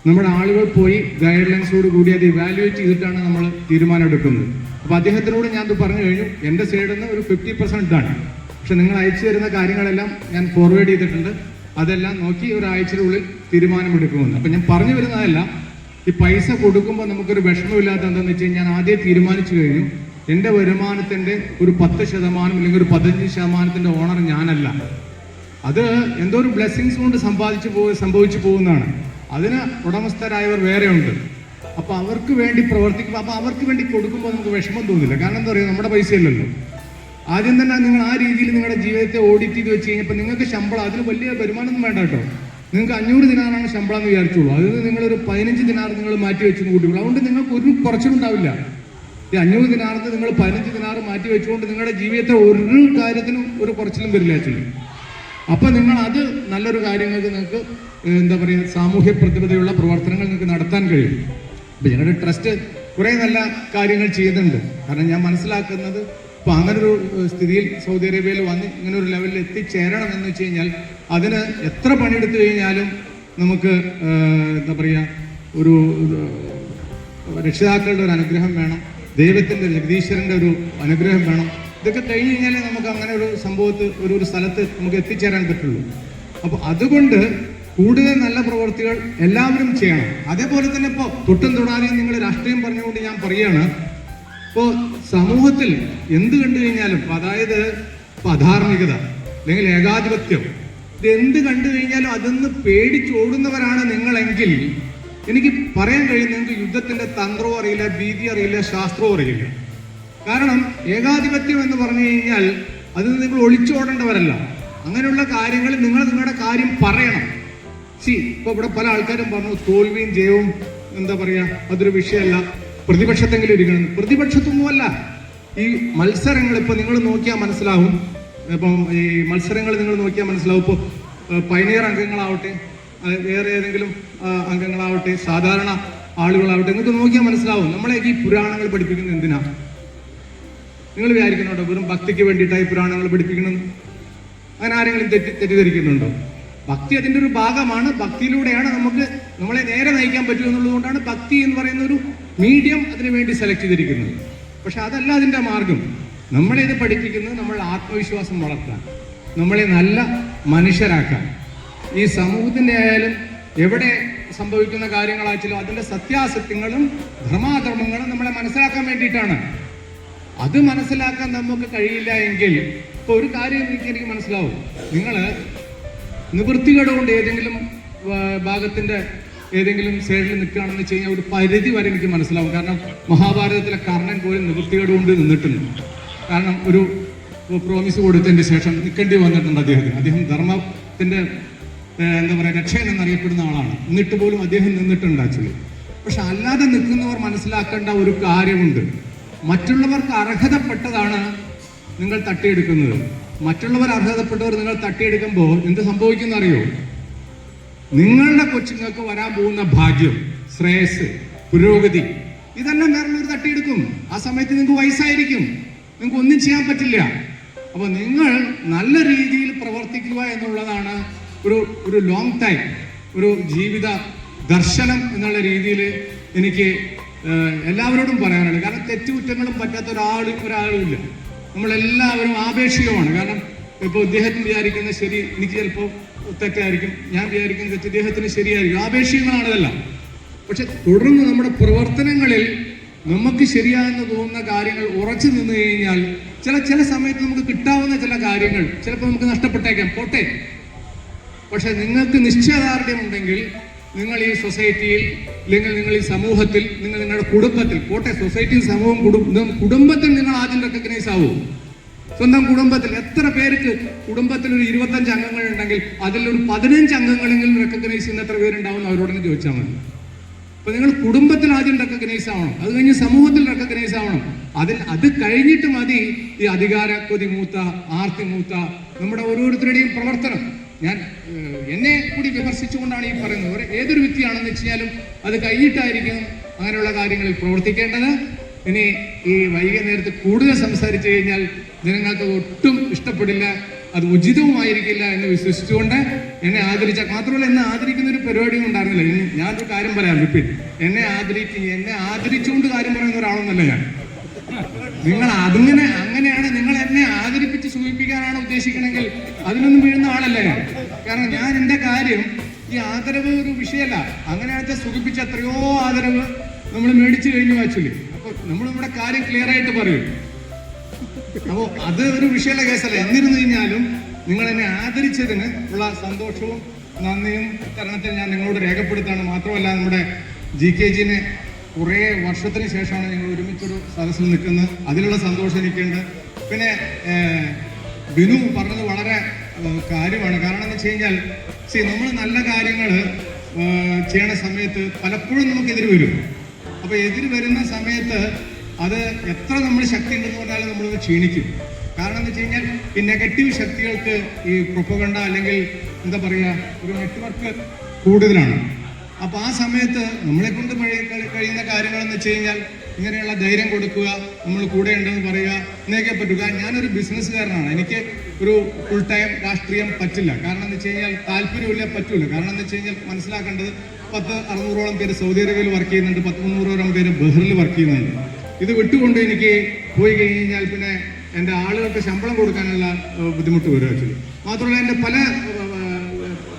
നമ്മുടെ ആളുകൾ പോയി ഗൈഡ് ലൈൻസോട് കൂടി അത് ഇവാലുവേറ്റ് ചെയ്തിട്ടാണ് നമ്മൾ തീരുമാനം എടുക്കുന്നത്. അപ്പോൾ അദ്ദേഹത്തിനോട് ഞാൻ ഇത് പറഞ്ഞു കഴിഞ്ഞു, എൻ്റെ സൈഡിൽ നിന്ന് ഒരു 50% ഇതാണ്. പക്ഷെ നിങ്ങൾ അയച്ചു തരുന്ന കാര്യങ്ങളെല്ലാം ഞാൻ ഫോർവേഡ് ചെയ്തിട്ടുണ്ട്. അതെല്ലാം നോക്കി ഒരാഴ്ചയുള്ളിൽ തീരുമാനമെടുക്കുമെന്ന്. അപ്പം ഞാൻ പറഞ്ഞു വരുന്നതല്ല, ഈ പൈസ കൊടുക്കുമ്പോൾ നമുക്കൊരു വിഷമമില്ലാത്ത എന്താണെന്ന് വെച്ച് കഴിഞ്ഞാൽ ഞാൻ ആദ്യം തീരുമാനിച്ചു കഴിഞ്ഞു, എൻ്റെ വരുമാനത്തിൻ്റെ ഒരു 10% അല്ലെങ്കിൽ ഒരു 15% ഓണർ ഞാനല്ല. അത് എന്തോ ഒരു ബ്ലെസ്സിങ്സ് കൊണ്ട് സംഭവിച്ചു പോകുന്നതാണ്. അതിന് ഉടമസ്ഥരായവർ വേറെ ഉണ്ട്. അപ്പോൾ അവർക്ക് വേണ്ടി പ്രവർത്തിക്കുമ്പോൾ, അപ്പോൾ അവർക്ക് വേണ്ടി കൊടുക്കുമ്പോൾ നമുക്ക് വിഷമം തോന്നില്ല. കാരണം എന്താ പറയുക, നമ്മുടെ പൈസയല്ലല്ലോ. ആദ്യം തന്നെ നിങ്ങൾ ആ രീതിയിൽ നിങ്ങളുടെ ജീവിതത്തെ ഓഡിറ്റ് ചെയ്ത് വെച്ച് കഴിഞ്ഞപ്പോൾ നിങ്ങൾക്ക് ശമ്പളം, അതിന് വലിയ വരുമാനമൊന്നും വേണ്ട കേട്ടോ. നിങ്ങൾക്ക് 500 ദിനാറാണ് ശമ്പളം എന്ന് വിചാരിച്ചോളൂ. അതിൽ നിങ്ങളൊരു 15 ദിനാർ നിങ്ങൾ മാറ്റി വെച്ചെന്ന് കൂട്ടിക്കോളൂ. അതുകൊണ്ട് നിങ്ങൾക്ക് ഒരു കുറച്ചുണ്ടാവില്ല. ഈ 500 ദിനാറിന് നിങ്ങൾ 15 ദിനാർ മാറ്റി വെച്ചുകൊണ്ട് നിങ്ങളുടെ ജീവിതത്തെ ഒരു കാര്യത്തിനും ഒരു കുറച്ചിലും വരില്ല ആക്ച്വലി. അപ്പം നിങ്ങൾ അത് നല്ലൊരു കാര്യങ്ങൾക്ക് നിങ്ങൾക്ക് എന്താ പറയുക, സാമൂഹ്യ പ്രതിബദ്ധതയുള്ള പ്രവർത്തനങ്ങൾ നിങ്ങൾക്ക് നടത്താൻ കഴിയും. അപ്പം ഞങ്ങളുടെ ട്രസ്റ്റ് കുറേ നല്ല കാര്യങ്ങൾ ചെയ്യുന്നുണ്ട്. കാരണം ഞാൻ മനസ്സിലാക്കുന്നത്, അപ്പോൾ അങ്ങനൊരു സ്ഥിതിയിൽ സൗദി അറേബ്യയിൽ വന്ന് ഇങ്ങനെ ഒരു ലെവലിൽ എത്തിച്ചേരണം എന്ന് വെച്ച് കഴിഞ്ഞാൽ അതിന് എത്ര പണിയെടുത്തു കഴിഞ്ഞാലും നമുക്ക് എന്താ പറയുക, ഒരു രക്ഷിതാക്കളുടെ ഒരു അനുഗ്രഹം വേണം, ദൈവത്തിൻ്റെ, ജഗദീശ്വരൻ്റെ ഒരു അനുഗ്രഹം വേണം. ഇതൊക്കെ കഴിഞ്ഞ് കഴിഞ്ഞാലേ നമുക്ക് അങ്ങനെ ഒരു സംഭവത്ത് ഒരു സ്ഥലത്ത് നമുക്ക് എത്തിച്ചേരാൻ പറ്റുള്ളൂ. അപ്പോൾ അതുകൊണ്ട് കൂടുതൽ നല്ല പ്രവൃത്തികൾ എല്ലാവരും ചെയ്യണം. അതേപോലെ തന്നെ ഇപ്പോൾ തൊട്ടും തൊടാതെയും നിങ്ങൾ രാഷ്ട്രീയം പറഞ്ഞുകൊണ്ട് ഞാൻ പറയുകയാണ്, ഇപ്പോൾ സമൂഹത്തിൽ എന്ത് കണ്ടു കഴിഞ്ഞാലും, അതായത് അധാർമികത അല്ലെങ്കിൽ ഏകാധിപത്യം, ഇത് എന്ത് കണ്ടു കഴിഞ്ഞാലും അതൊന്ന് പേടിച്ചോടുന്നവരാണ് നിങ്ങളെങ്കിൽ എനിക്ക് പറയാൻ കഴിയും, നിങ്ങൾക്ക് യുദ്ധത്തിന്റെ തന്ത്രവും അറിയില്ല, ഭീതി അറിയില്ല, ശാസ്ത്രവും അറിയില്ല. കാരണം ഏകാധിപത്യം എന്ന് പറഞ്ഞു കഴിഞ്ഞാൽ അത് നിങ്ങൾ ഒളിച്ചോടേണ്ടവരല്ല. അങ്ങനെയുള്ള കാര്യങ്ങൾ നിങ്ങൾ നിങ്ങളുടെ കാര്യം പറയണം. ഇപ്പൊ ഇവിടെ പല ആൾക്കാരും പറഞ്ഞു തോൽവിയും ജയവും എന്താ പറയാ അതൊരു വിഷയമല്ല, പ്രതിപക്ഷത്തെങ്കിലും ഇരിക്കണം. പ്രതിപക്ഷത്തൊന്നുമല്ല. ഈ മത്സരങ്ങൾ ഇപ്പൊ നിങ്ങൾ നോക്കിയാൽ മനസ്സിലാവും. ഇപ്പം ഈ മത്സരങ്ങൾ നിങ്ങൾ നോക്കിയാൽ മനസ്സിലാവും. ഇപ്പോൾ പൈനിയർ അംഗങ്ങളാവട്ടെ, വേറെ ഏതെങ്കിലും അംഗങ്ങളാവട്ടെ, സാധാരണ ആളുകളാവട്ടെ, നിങ്ങൾക്ക് നോക്കിയാൽ മനസ്സിലാവും. നമ്മളെ ഈ പുരാണങ്ങൾ പഠിപ്പിക്കുന്നത് എന്തിനാ? നിങ്ങൾ വിചാരിക്കുന്നുണ്ടോ വെറും ഭക്തിക്ക് വേണ്ടിയിട്ടായി പുരാണങ്ങൾ പഠിപ്പിക്കണമെന്ന്? അങ്ങനെ ആരെങ്കിലും തെറ്റിദ്ധരിക്കുന്നുണ്ടോ? ഭക്തി അതിൻ്റെ ഒരു ഭാഗമാണ്. ഭക്തിയിലൂടെയാണ് നമ്മളെ നേരെ നയിക്കാൻ പറ്റൂ എന്നുള്ളതുകൊണ്ടാണ് ഭക്തി എന്ന് പറയുന്ന ഒരു മീഡിയം അതിനു വേണ്ടി സെലക്ട് ചെയ്തിരിക്കുന്നത്. പക്ഷെ അതല്ല അതിൻ്റെ മാർഗം. നമ്മളെ ഇത് പഠിപ്പിക്കുന്നത് നമ്മൾ ആത്മവിശ്വാസം വളർത്താൻ, നമ്മളെ നല്ല മനുഷ്യരാക്കാൻ, ഈ സമൂഹത്തിൻ്റെ ആയാലും എവിടെ സംഭവിക്കുന്ന കാര്യങ്ങളാച്ചാലും അതിൻ്റെ സത്യാസത്യങ്ങളും ധർമാധർമ്മങ്ങളും നമ്മളെ മനസ്സിലാക്കാൻ വേണ്ടിയിട്ടാണ്. അത് മനസ്സിലാക്കാൻ നമുക്ക് കഴിയില്ല എങ്കിൽ ഇപ്പോൾ ഒരു കാര്യം എനിക്ക് മനസ്സിലാവും. നിങ്ങൾ നിവൃത്തികേട് കൊണ്ട് ഏതെങ്കിലും ഭാഗത്തിന്റെ ഏതെങ്കിലും സൈഡിൽ നിൽക്കുകയാണെന്ന് വെച്ച് കഴിഞ്ഞാൽ ഒരു പരിധി വരെ എനിക്ക് മനസ്സിലാവും. കാരണം മഹാഭാരതത്തിലെ കർണൻ പോലും നിവൃത്തികേട് കൊണ്ട് നിന്നിട്ടുണ്ട്. കാരണം ഒരു പ്രോമിസ് കൊടുത്തതിന് ശേഷം നിൽക്കേണ്ടി വന്നിട്ടുണ്ട് അദ്ദേഹത്തിന്. അദ്ദേഹം ധർമ്മത്തിന്റെ എന്താ പറയുക രക്ഷകൻ എന്നറിയപ്പെടുന്ന ആളാണ്. എന്നിട്ട് പോലും അദ്ദേഹം നിന്നിട്ടുണ്ട് ആക്ച്വലി. പക്ഷെ അല്ലാതെ നിൽക്കുന്നവർ മനസ്സിലാക്കേണ്ട ഒരു കാര്യമുണ്ട്. മറ്റുള്ളവർക്ക് അർഹതപ്പെട്ടതാണ് നിങ്ങൾ തട്ടിയെടുക്കുന്നത്. മറ്റുള്ളവർ അർഹതപ്പെട്ടവർ നിങ്ങൾ തട്ടിയെടുക്കുമ്പോൾ എന്ത് സംഭവിക്കുന്ന അറിയോ? നിങ്ങളുടെ കൊച്ചുങ്ങൾക്ക് വരാൻ പോകുന്ന ഭാഗ്യം, ശ്രേയസ്, പുരോഗതി ഇതെല്ലാം വേറൊരു തട്ടിയെടുക്കും. ആ സമയത്ത് നിങ്ങൾക്ക് വയസ്സായിരിക്കും, നിങ്ങൾക്ക് ഒന്നും ചെയ്യാൻ പറ്റില്ല. അപ്പൊ നിങ്ങൾ നല്ല രീതിയിൽ പ്രവർത്തിക്കുക എന്നുള്ളതാണ് ഒരു ലോങ് ടൈം ഒരു ജീവിത ദർശനം എന്നുള്ള രീതിയിൽ എനിക്ക് എല്ലാവരോടും പറയാനുള്ളത്. കാരണം തെറ്റുകുറ്റങ്ങളും പറ്റാത്ത ഒരാളും ഇല്ല. നമ്മളെല്ലാവരും ആപേക്ഷികമാണ്. കാരണം ഇപ്പോൾ ഇദ്ദേഹത്തിന് വിചാരിക്കുന്ന ശരി എനിക്ക് ചിലപ്പോൾ തെറ്റായിരിക്കും, ഞാൻ വിചാരിക്കുന്ന തെറ്റ് ഇദ്ദേഹത്തിന് ശരിയായിരിക്കും. ആപേക്ഷികങ്ങളാണ് ഇതെല്ലാം. പക്ഷെ തുടർന്ന് നമ്മുടെ പ്രവർത്തനങ്ങളിൽ നമുക്ക് ശരിയാണെന്ന് തോന്നുന്ന കാര്യങ്ങൾ ഉറച്ചു നിന്ന് കഴിഞ്ഞാൽ ചില സമയത്ത് നമുക്ക് കിട്ടാവുന്ന ചില കാര്യങ്ങൾ ചിലപ്പോൾ നമുക്ക് നഷ്ടപ്പെട്ടേക്കാം, പോട്ടെ. പക്ഷെ നിങ്ങൾക്ക് നിശ്ചയദാർഢ്യമുണ്ടെങ്കിൽ നിങ്ങൾ ഈ സൊസൈറ്റിയിൽ അല്ലെങ്കിൽ നിങ്ങൾ ഈ സമൂഹത്തിൽ നിങ്ങൾ നിങ്ങളുടെ കുടുംബത്തിൽ, പോട്ടെ സൊസൈറ്റിയും സമൂഹവും കുടുംബത്തിൽ നിങ്ങൾ ആദ്യം റെക്കഗ്നൈസ് ആവൂ. സ്വന്തം കുടുംബത്തിൽ എത്ര പേർക്ക് കുടുംബത്തിൽ ഒരു 25 അംഗങ്ങൾ ഉണ്ടെങ്കിൽ അതിലൊരു 15 അംഗങ്ങളെങ്കിലും റെക്കഗ്നൈസ് ചെയ്യുന്ന എത്ര പേരുണ്ടാവും അവരോടൊന്ന് ചോദിച്ചാൽ മതി. അപ്പൊ നിങ്ങൾ കുടുംബത്തിൽ ആദ്യം റെക്കഗ്നൈസ് ആവണം, അത് കഴിഞ്ഞ് സമൂഹത്തിൽ റെക്കഗ്നൈസ് ആവണം. അത് കഴിഞ്ഞിട്ട് മതി ഈ അധികാര കൊതി മൂത്ത ആർത്തി മൂത്ത നമ്മുടെ ഓരോരുത്തരുടെയും പ്രവർത്തനം. ഞാൻ എന്നെ കൂടി വിമർശിച്ചുകൊണ്ടാണ് ഈ പറയുന്നത്. ഏതൊരു വ്യക്തിയാണെന്ന് വെച്ചാലും അത് കഴിഞ്ഞിട്ടായിരിക്കും അങ്ങനെയുള്ള കാര്യങ്ങളിൽ പ്രവർത്തിക്കേണ്ടത്. ഇനി ഈ വൈകിയ നേരത്ത് കൂടുതൽ സംസാരിച്ചു കഴിഞ്ഞാൽ ജനങ്ങൾക്ക് ഒട്ടും ഇഷ്ടപ്പെടില്ല, അത് ഉചിതവുമായിരിക്കില്ല എന്ന് വിശ്വസിച്ചുകൊണ്ട് എന്നെ ആദരിച്ച, മാത്രമല്ല എന്നെ ആദരിക്കുന്ന ഒരു പരിപാടിയും ഉണ്ടായിരുന്നില്ല. ഞാനൊരു കാര്യം പറയാം, റിപ്പീറ്റ്. എന്നെ ആദരിച്ചുകൊണ്ട് കാര്യം പറയുന്ന ഒരാളൊന്നല്ല ഞാൻ. നിങ്ങൾ അങ്ങനെയാണ് നിങ്ങൾ എന്നെ ആദരിപ്പിച്ച് സൂചിപ്പിക്കാനാണ് ഉദ്ദേശിക്കണമെങ്കിൽ അതിനൊന്നും വീഴുന്ന ആളല്ല ഞാൻ. കാരണം ഞാൻ എൻ്റെ കാര്യം ഈ ആദരവ് ഒരു വിഷയമല്ല. അങ്ങനെയാണെന്ന് സുഖിപ്പിച്ച എത്രയോ ആദരവ് നമ്മൾ മേടിച്ചു കഴിഞ്ഞു ആക്ച്വലി. അപ്പൊ നമ്മൾ നമ്മുടെ കാര്യം ക്ലിയർ ആയിട്ട് പറയും. അപ്പോൾ അത് ഒരു വിഷയമുള്ള കേസല്ല. എന്നിരുന്നു കഴിഞ്ഞാലും നിങ്ങൾ എന്നെ ആദരിച്ചതിന് ഉള്ള സന്തോഷവും നന്ദിയും തരണത്തിൽ ഞാൻ നിങ്ങളോട് രേഖപ്പെടുത്താണ്. മാത്രമല്ല നമ്മുടെ GKG കുറേ വർഷത്തിന് ശേഷമാണ് ഞങ്ങൾ ഒരുമിച്ചൊരു സദസ്സിൽ നിൽക്കുന്നത്. അതിലുള്ള സന്തോഷം എനിക്കുണ്ട്. പിന്നെ ബിനു പറഞ്ഞത് വളരെ കാര്യമാണ്. കാരണം എന്ന് വെച്ച് കഴിഞ്ഞാൽ നമ്മൾ നല്ല കാര്യങ്ങൾ ചെയ്യണ സമയത്ത് പലപ്പോഴും നമുക്കെതിര് വരും. അപ്പോൾ എതിര് വരുന്ന സമയത്ത് അത് എത്ര നമ്മൾ ശക്തി ഉണ്ടെന്ന് പറഞ്ഞാലും നമ്മളത് ക്ഷീണിക്കും. കാരണം എന്ന് വെച്ച് കഴിഞ്ഞാൽ ഈ നെഗറ്റീവ് ശക്തികൾക്ക് ഈ പ്രൊപ്പഗണ്ട അല്ലെങ്കിൽ എന്താ പറയുക ഒരു നെറ്റ്വർക്ക് കൂടുതലാണ്. അപ്പോൾ ആ സമയത്ത് നമ്മളെ കൊണ്ട് കഴിയുന്ന കാര്യങ്ങളെന്ന് വെച്ച് കഴിഞ്ഞാൽ ഇങ്ങനെയുള്ള ധൈര്യം കൊടുക്കുക, നമ്മൾ കൂടെ ഉണ്ടെന്ന് പറയുക, എന്നൊക്കെ പറ്റുക. ഞാനൊരു ബിസിനസ്സുകാരനാണ്, എനിക്ക് ഒരു ഫുൾ ടൈം രാഷ്ട്രീയം പറ്റില്ല. കാരണം എന്ന് വെച്ച് കഴിഞ്ഞാൽ താല്പര്യമില്ല, പറ്റൂല. കാരണം എന്ന് വെച്ച് കഴിഞ്ഞാൽ മനസ്സിലാക്കേണ്ടത് 600ഓളം പേര് സൗദി അറേബ്യയിൽ വർക്ക് ചെയ്യുന്നുണ്ട്, 300ഓളം പേര് ബഹ്റിനിൽ വർക്ക് ചെയ്യുന്നുണ്ട്. ഇത് വിട്ടുകൊണ്ട് എനിക്ക് പോയി കഴിഞ്ഞാൽ പിന്നെ എൻ്റെ ആളുകൾക്ക് ശമ്പളം കൊടുക്കാനുള്ള ബുദ്ധിമുട്ട് വരും ആക്ച്വലി. മാത്രമല്ല എൻ്റെ പല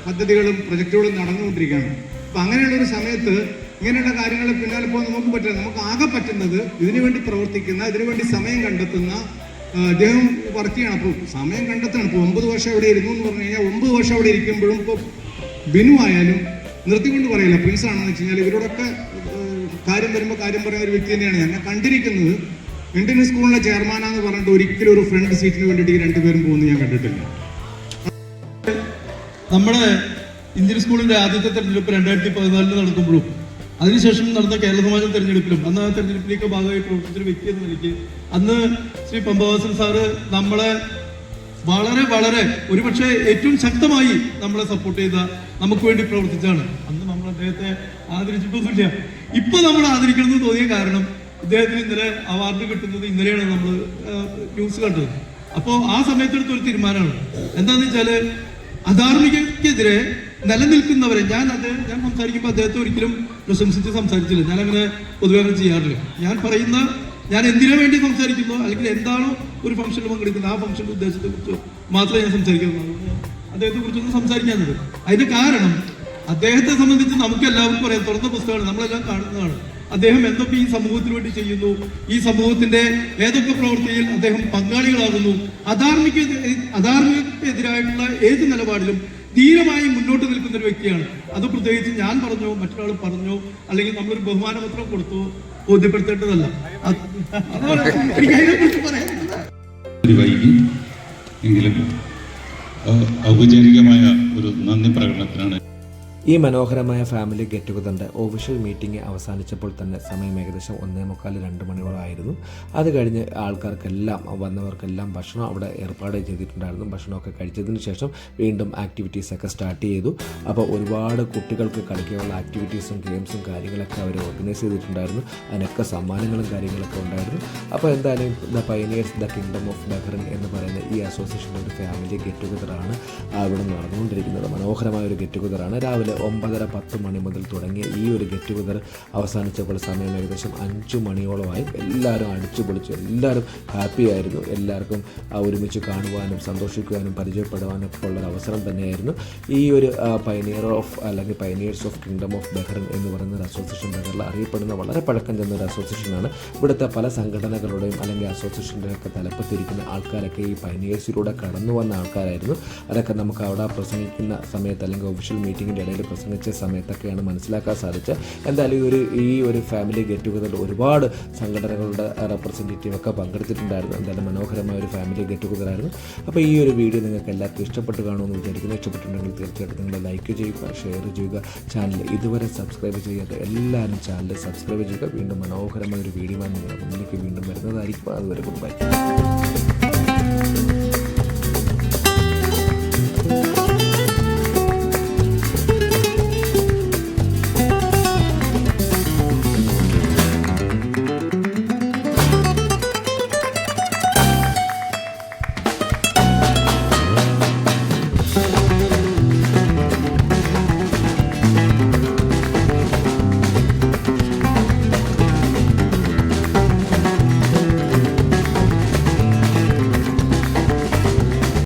പദ്ധതികളും പ്രൊജക്റ്റുകളും നടന്നുകൊണ്ടിരിക്കുകയാണ്. അപ്പം അങ്ങനെയുള്ളൊരു സമയത്ത് ഇങ്ങനെയുള്ള കാര്യങ്ങൾ പിന്നാലെ പോകാൻ നമുക്ക് പറ്റില്ല. നമുക്ക് ആകെ പറ്റുന്നത് ഇതിനുവേണ്ടി പ്രവർത്തിക്കുന്ന, ഇതിനുവേണ്ടി സമയം കണ്ടെത്തുന്ന അദ്ദേഹം വർക്ക് ചെയ്യണം. അപ്പോൾ സമയം കണ്ടെത്തണം. ഇപ്പോൾ 9 വർഷം അവിടെ ഇരുന്നു എന്ന് പറഞ്ഞു കഴിഞ്ഞാൽ 9 വർഷം അവിടെ ഇരിക്കുമ്പോഴും ഇപ്പോൾ ബിനു ആയാലും നിർത്തിക്കൊണ്ട് പറയില്ല, പ്രിൻസ് ആണെന്ന് വെച്ച് കഴിഞ്ഞാൽ ഇവരോടൊക്കെ കാര്യം വരുമ്പോൾ കാര്യം പറയുന്ന ഒരു വ്യക്തി തന്നെയാണ്. ഞാൻ കണ്ടിരിക്കുന്നത് ഇന്ത്യൻ സ്കൂളിലെ ചെയർമാനാന്ന് പറഞ്ഞിട്ട് ഒരിക്കലും ഒരു ഫ്രണ്ട് സീറ്റിന് വേണ്ടിയിട്ട് ഈ രണ്ടുപേരും പോകുന്നത് ഞാൻ കണ്ടിട്ടില്ല. നമ്മുടെ ഇന്ത്യൻ സ്കൂളിന്റെ ആദ്യത്തെ തെരഞ്ഞെടുപ്പ് 2014 നടക്കുമ്പോഴും അതിനുശേഷം നടന്ന കേരള സമാജം തെരഞ്ഞെടുപ്പിലും അന്ന് ആ തെരഞ്ഞെടുപ്പിലേക്ക് ഭാഗമായി പ്രവർത്തിച്ചൊരു വ്യക്തി എന്ന നിലയ്ക്ക് അന്ന് ശ്രീ പമ്പവാസൻ സാറ് നമ്മളെ വളരെ വളരെ ഒരുപക്ഷെ ഏറ്റവും ശക്തമായി നമ്മളെ സപ്പോർട്ട് ചെയ്ത, നമുക്ക് വേണ്ടി പ്രവർത്തിച്ചാണ്. അന്ന് നമ്മൾ അദ്ദേഹത്തെ ആദരിച്ചിട്ടൊന്നുമില്ല. ഇപ്പൊ നമ്മൾ ആദരിക്കണമെന്ന് തോന്നിയ കാരണം ഇദ്ദേഹത്തിന് ഇന്നലെ അവാർഡ് കിട്ടുന്നത് ഇന്നലെയാണ് നമ്മൾ ന്യൂസ് കണ്ടത്. അപ്പോൾ ആ സമയത്തെടുത്തൊരു തീരുമാനമാണ്. എന്താണെന്ന് വെച്ചാൽ അധാർമികക്കെതിരെ നിലനിൽക്കുന്നവരെ ഞാൻ സംസാരിക്കുമ്പോൾ അദ്ദേഹത്തെ ഒരിക്കലും പ്രശംസിച്ച് സംസാരിച്ചില്ല. ഞാനങ്ങനെ പൊതുവെ അങ്ങനെ ചെയ്യാറില്ല. ഞാൻ എന്തിനു വേണ്ടി സംസാരിക്കുന്നു അല്ലെങ്കിൽ എന്താണോ ഒരു ഫംഗ്ഷനിൽ പങ്കെടുക്കുന്നത് ആ ഫംഗ്ഷന്റെ ഉദ്ദേശത്തെക്കുറിച്ച് മാത്രമേ ഞാൻ സംസാരിക്കുന്നുള്ളൂ. അദ്ദേഹത്തെ കുറിച്ചൊന്നും സംസാരിക്കാനുള്ളത്. അതിന്റെ കാരണം അദ്ദേഹത്തെ സംബന്ധിച്ച് നമുക്ക് എല്ലാവർക്കും പറയാം, തുറന്ന പുസ്തകമാണ്, നമ്മളെല്ലാം കാണുന്നതാണ്. അദ്ദേഹം എന്തൊക്കെ ഈ സമൂഹത്തിന് വേണ്ടി ചെയ്യുന്നു, ഈ സമൂഹത്തിന്റെ ഏതൊക്കെ പ്രവൃത്തിയിൽ അദ്ദേഹം പങ്കാളികളാകുന്നു, അധാർമികതയ്ക്കെതിരായിട്ടുള്ള ഏത് നിലപാടിലും ധീരമായി മുന്നോട്ട് നിൽക്കുന്ന ഒരു വ്യക്തിയാണ്. അത് പ്രത്യേകിച്ച് ഞാൻ പറഞ്ഞോ മറ്റൊരാൾ പറഞ്ഞോ അല്ലെങ്കിൽ നമ്മളൊരു ബഹുമാനപത്രം കൊടുത്തോ ബോധ്യപ്പെടുത്തേണ്ടതല്ല. വൈകി എങ്കിലും ഔപചാരികമായ ഒരു നന്ദി പ്രകടനത്തിനാണ്. ഈ മനോഹരമായ ഫാമിലി ഗെറ്റ് ടുഗദറിൻ്റെ ഒഫീഷ്യൽ മീറ്റിംഗ് അവസാനിച്ചപ്പോൾ തന്നെ സമയം ഏകദേശം 1:45-2 മണിയോളമായിരുന്നു. അത് കഴിഞ്ഞ് ആൾക്കാർക്കെല്ലാം വന്നവർക്കെല്ലാം ഭക്ഷണം അവിടെ ഏർപ്പാട് ചെയ്തിട്ടുണ്ടായിരുന്നു. ഭക്ഷണമൊക്കെ കഴിച്ചതിന് ശേഷം വീണ്ടും ആക്ടിവിറ്റീസൊക്കെ സ്റ്റാർട്ട് ചെയ്തു. അപ്പോൾ ഒരുപാട് കുട്ടികൾക്ക് കളിക്കാനുള്ള ആക്ടിവിറ്റീസും ഗെയിംസും കാര്യങ്ങളൊക്കെ അവർ ഓർഗനൈസ് ചെയ്തിട്ടുണ്ടായിരുന്നു. അതിനൊക്കെ സമ്മാനങ്ങളും കാര്യങ്ങളൊക്കെ ഉണ്ടായിരുന്നു. അപ്പോൾ എന്തായാലും the pioneers the kingdom of Bahrain എന്ന് പറയുന്ന ഈ അസോസിയേഷൻ്റെ ഒരു ഫാമിലി ഗെറ്റ് ടുഗദറാണ് അവിടെ നടന്നുകൊണ്ടിരിക്കുന്നത്. മനോഹരമായ ഒരു ഗെറ്റ് ടുഗദറാണ്. രാവിലെ 9:30-10 മണി മുതൽ തുടങ്ങിയ ഈ ഒരു ഗെറ്റ് ടുഗദർ അവസാനിച്ചപ്പോൾ സമയം ഏകദേശം 5 മണിയോളമായി. എല്ലാവരും അടിച്ചു പൊളിച്ചു, എല്ലാവരും ഹാപ്പി ആയിരുന്നു. എല്ലാവർക്കും ഒരുമിച്ച് കാണുവാനും സന്തോഷിക്കുവാനും പരിചയപ്പെടുവാനും ഒക്കെ ഉള്ളൊരു അവസരം തന്നെയായിരുന്നു. ഈ ഒരു pioneers of kingdom of Bahrain എന്ന് പറയുന്ന ഒരു അസോസിയേഷൻ ബഹ്റിൽ അറിയപ്പെടുന്ന വളരെ പഴക്കം ചെന്ന ഒരു അസോസിയേഷനാണ്. ഇവിടുത്തെ പല സംഘടനകളുടെയും അല്ലെങ്കിൽ അസോസിയേഷൻ്റെയൊക്കെ തലപ്പത്തിരിക്കുന്ന ആൾക്കാരൊക്കെ ഈ പൈനിയേഴ്സിലൂടെ കടന്നു വന്ന ആൾക്കാരായിരുന്നു. അതൊക്കെ നമുക്ക് അവിടെ പ്രസംഗിക്കുന്ന സമയത്ത് അല്ലെങ്കിൽ ഒഫീഷ്യൽ മീറ്റിങ്ങിൻ്റെ ഇടയിൽ പ്രസംഗിച്ച സമയത്തൊക്കെയാണ് മനസ്സിലാക്കാൻ സാധിച്ചത്. എന്തായാലും ഈ ഒരു ഫാമിലി ഗെറ്റ് ടുഗദറിൽ ഒരുപാട് സംഘടനകളുടെ റെപ്രസെൻറ്റേറ്റീവ് ഒക്കെ പങ്കെടുത്തിട്ടുണ്ടായിരുന്നു. എന്തായാലും മനോഹരമായ ഒരു ഫാമിലി ഗെറ്റ് ടുഗദറായിരുന്നു. അപ്പോൾ ഈ ഒരു വീഡിയോ നിങ്ങൾക്ക് എല്ലാവർക്കും ഇഷ്ടപ്പെട്ട് കാണുമെന്ന് വിചാരിക്കുന്നു. ഇഷ്ടപ്പെട്ടിട്ടുണ്ടെങ്കിൽ തീർച്ചയായിട്ടും നിങ്ങൾ ലൈക്ക് ചെയ്യുക, ഷെയർ ചെയ്യുക. ചാനൽ ഇതുവരെ സബ്സ്ക്രൈബ് ചെയ്യാത്ത എല്ലാവരും ചാനൽ സബ്സ്ക്രൈബ് ചെയ്യുക. വീണ്ടും മനോഹരമായ ഒരു വീഡിയോ നിങ്ങളുടെ മുന്നിലേക്ക് വീണ്ടും വരുന്നതായിരിക്കും. അതുവരെ ഗുഡ് ബൈ.